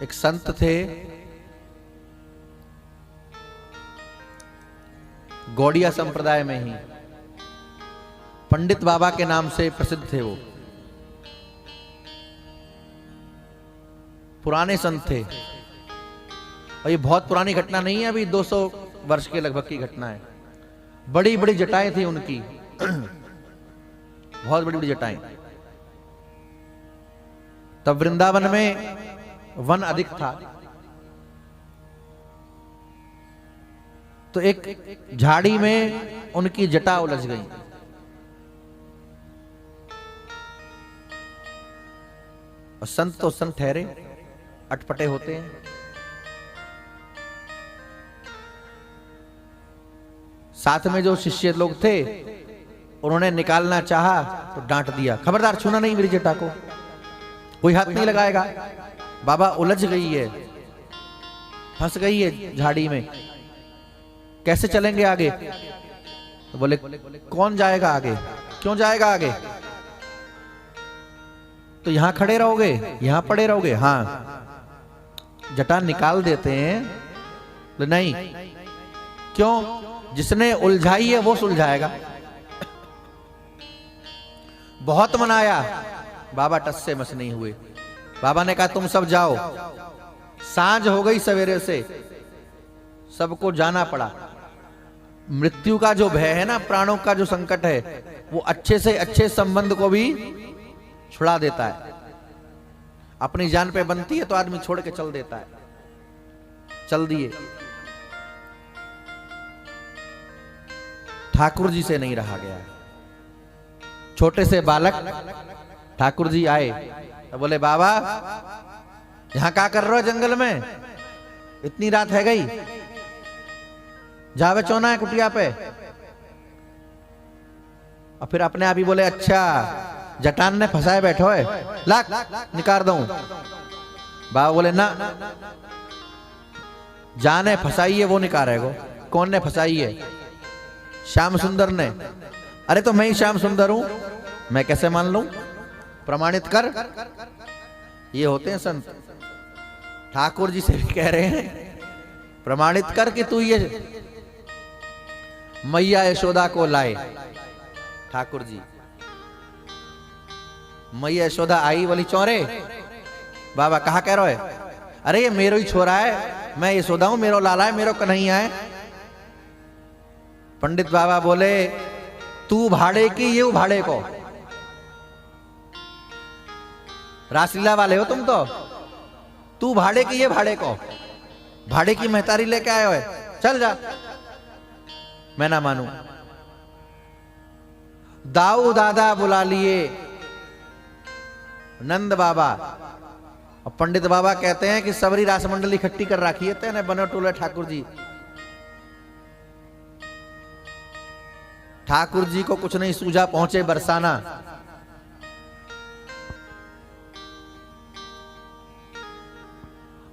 एक संत थे, गौड़िया संप्रदाय में ही पंडित बाबा के नाम से प्रसिद्ध थे। वो पुराने संत थे और ये बहुत पुरानी घटना नहीं है, अभी 200 वर्ष के लगभग की घटना है। बड़ी बड़ी जटाएं थी उनकी बहुत बड़ी बड़ी जटाएं। तब वृंदावन में वन अधिक था, तो एक झाड़ी में उनकी जटा उलझ गई। और संत तो संत ठहरे, अटपटे होते हैं। साथ में जो शिष्य लोग थे उन्होंने निकालना चाहा तो डांट दिया, खबरदार छूना नहीं मेरी जटा को, कोई हाथ नहीं लगाएगा। बाबा उलझ गई है, फंस गई है झाड़ी में, कैसे चलेंगे आगे? तो बोले कौन जाएगा आगे? क्यों जाएगा आगे? तो यहां खड़े रहोगे, यहां पड़े रहोगे? हाँ। जटा निकाल देते हैं? तो नहीं। क्यों? जिसने उलझाई है वो सुलझाएगा। बहुत मनाया, बाबा टस से मस नहीं हुए। बाबा ने कहा तुम सब जाओ। सांझ हो गई सवेरे से, सबको जाना पड़ा। मृत्यु का जो भय है ना, प्राणों का जो संकट है, वो अच्छे से अच्छे संबंध को भी छुड़ा देता है। अपनी जान पे बनती है तो आदमी छोड़ के चल देता है। चल दिए। ठाकुर जी से नहीं रहा गया। छोटे से बालक ठाकुर जी आए तो बोले बाबा यहां क्या कर रहे हो जंगल में, इतनी रात है गई, जावे चोना है कुटिया पे। और फिर अपने आप ही बोले अच्छा जटान ने फंसाए बैठो है, लाख निकाल दूं। बाबा बोले ना, जाने फंसाई है वो निकालेगो। कौन ने फंसाई है? श्याम सुंदर ने। अरे तो मैं ही श्याम सुंदर हूं, मैं कैसे मान लूं? प्रमाणित कर। ये होते हैं संत। ठाकुर जी से भी कह रहे हैं प्रमाणित कर कि तू ये मैया यशोदा को लाए। ठाकुर जी मैया यशोदा आई, बोली चौरे। बाबा कहा कह रहे हो? अरे ये मेरो ही छोरा है, मैं यशोदा हूं, मेरो लाला है, मेरो कन्हैया है। पंडित बाबा बोले तू भाड़े की, ये भाड़े को। रासलीला वाले हो तुम तो। तू भाड़े की, ये भाड़े को। भाड़े की महतारी लेके आए हो, चल जा। मैं ना मानू। दाऊ दादा बुला लिए नंद बाबा, और पंडित बाबा कहते हैं कि सबरी रासमंडली इकट्ठी कर रखी है तेने बने टोले ठाकुर जी। ठाकुर जी को कुछ नहीं सूझा, पहुंचे बरसाना।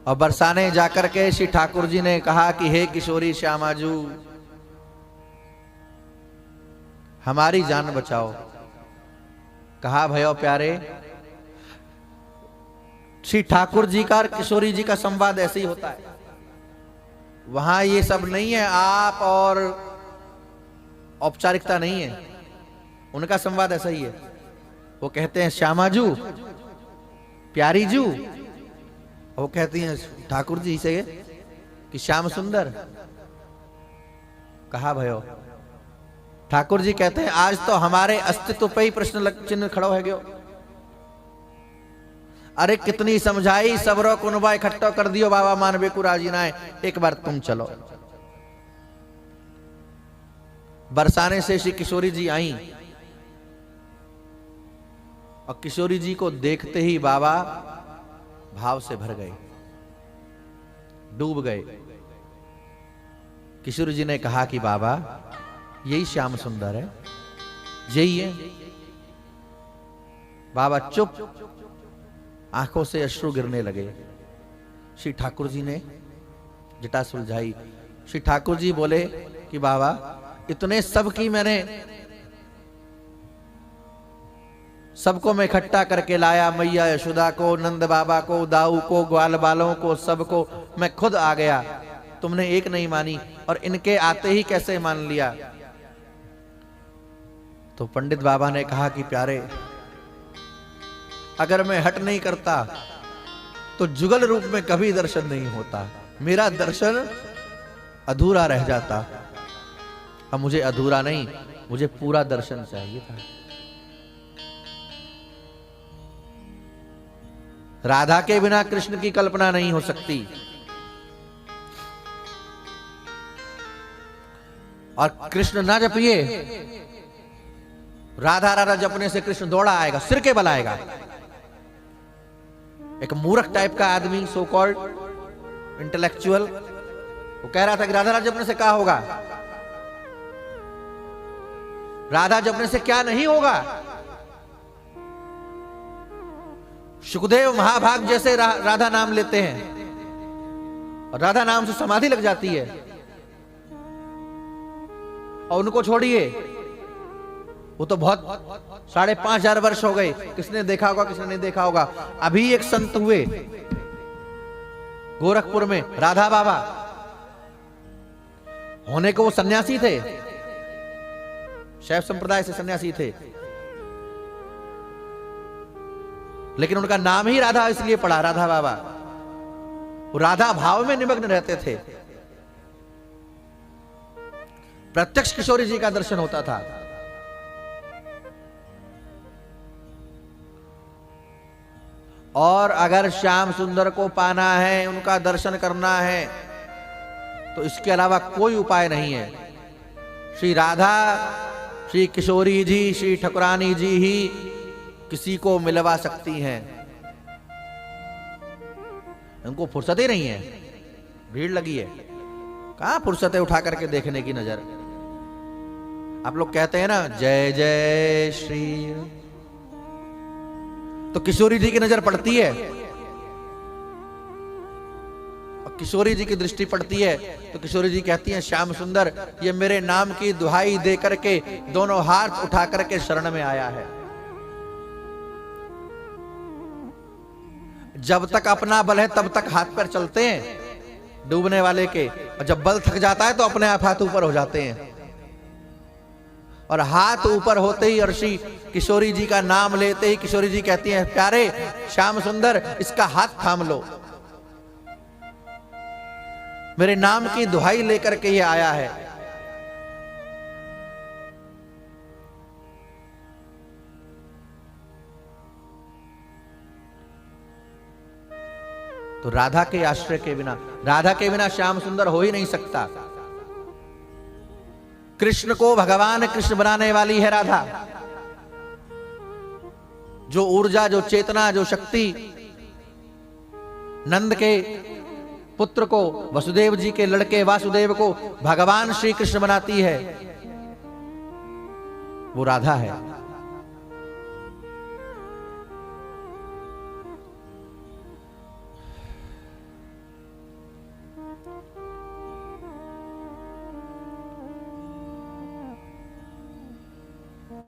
और बरसाने जाकर के श्री ठाकुर जी ने कहा कि हे किशोरी श्यामाजू, हमारी जान बचाओ। कहा भयो प्यारे। श्री ठाकुर जी का और किशोरी जी का संवाद ऐसे ही होता है। वहां ये सब नहीं है, आप और औपचारिकता नहीं है, उनका संवाद ऐसा ही है। वो कहते हैं श्यामाजू, प्यारी जू, वो कहती हैं ठाकुर जी से कि श्याम सुंदर। कहा भयो। ठाकुर जी कहते हैं आज तो हमारे अस्तित्व पे ही प्रश्न चिन्ह खड़ा हो गयो। अरे कितनी समझाई, सबरो कुनबा इकट्ठा कर दियो, बाबा मानवे को राजी ना है, एक बार तुम चलो। बरसाने से श्री किशोरी जी आई, और किशोरी जी को देखते ही बाबा भाव से भर गए, डूब गए। किशोरी जी ने कहा कि बाबा यही श्याम सुंदर है, यही है। बाबा चुप, आंखों से अश्रु गिरने लगे। श्री ठाकुर जी ने जटा सुलझाई। श्री ठाकुर जी बोले कि बाबा इतने सब की मैंने सबको मैं इकट्ठा करके लाया, मैया यशोदा को, नंद बाबा को, दाऊ को, ग्वाल बालों को, सबको मैं खुद आ गया, तुमने एक नहीं मानी, और इनके आते ही कैसे मान लिया। तो पंडित बाबा ने कहा कि प्यारे, अगर मैं हट नहीं करता तो जुगल रूप में कभी दर्शन नहीं होता, मेरा दर्शन अधूरा रह जाता। अब मुझे अधूरा नहीं, मुझे पूरा दर्शन चाहिए था। राधा के बिना कृष्ण की कल्पना नहीं हो सकती, और कृष्ण ना जपिए, राधा राधा जपने से कृष्ण दौड़ा आएगा, सिर के बल आएगा। एक मूर्ख टाइप का आदमी, सो कॉल्ड इंटेलेक्चुअल, वो कह रहा था कि राधा राधा जपने से क्या होगा, राधा जपने से क्या नहीं होगा। सुखदेव महाभाग जैसे राधा नाम लेते हैं और राधा नाम से समाधि लग जाती है, और उनको छोड़िए, वो तो बहुत 5,500 वर्ष हो गए, किसने देखा होगा किसने नहीं देखा होगा। अभी एक संत हुए गोरखपुर में, राधा बाबा, होने को वो सन्यासी थे, शैव संप्रदाय से सन्यासी थे, लेकिन उनका नाम ही राधा इसलिए पड़ा, राधा बाबा। वो राधा भाव में निमग्न रहते थे, प्रत्यक्ष किशोरी जी का दर्शन होता था। और अगर श्याम सुंदर को पाना है, उनका दर्शन करना है, तो इसके अलावा कोई उपाय नहीं है। श्री राधा, श्री किशोरी जी, श्री ठकुरानी जी ही किसी को मिलवा सकती हैं। उनको फुर्सत ही नहीं है, भीड़ लगी है, कहां फुर्सत है उठा करके देखने की नजर। आप लोग कहते हैं ना जय जय श्री, तो किशोरी जी की नजर पड़ती है, और किशोरी जी की दृष्टि पड़ती है, तो किशोरी जी कहती हैं श्याम सुंदर ये मेरे नाम की दुहाई दे करके दोनों हाथ उठा करके शरण में आया है। जब तक अपना बल है तब तक हाथ पैर चलते हैं डूबने वाले के, और जब बल थक जाता है तो अपने आप हाथ ऊपर हो जाते हैं। और हाथ ऊपर होते ही ऋषि किशोरी जी का नाम लेते ही किशोरी जी कहती हैं प्यारे श्याम सुंदर इसका हाथ थाम लो, मेरे नाम की दुहाई लेकर के ये आया है। तो राधा के आश्रय के बिना, राधा के बिना श्याम सुंदर हो ही नहीं सकता। कृष्ण को भगवान कृष्ण बनाने वाली है राधा। जो ऊर्जा, जो चेतना, जो शक्ति नंद के पुत्र को, वसुदेव जी के लड़के वासुदेव को भगवान श्री कृष्ण बनाती है, वो राधा है।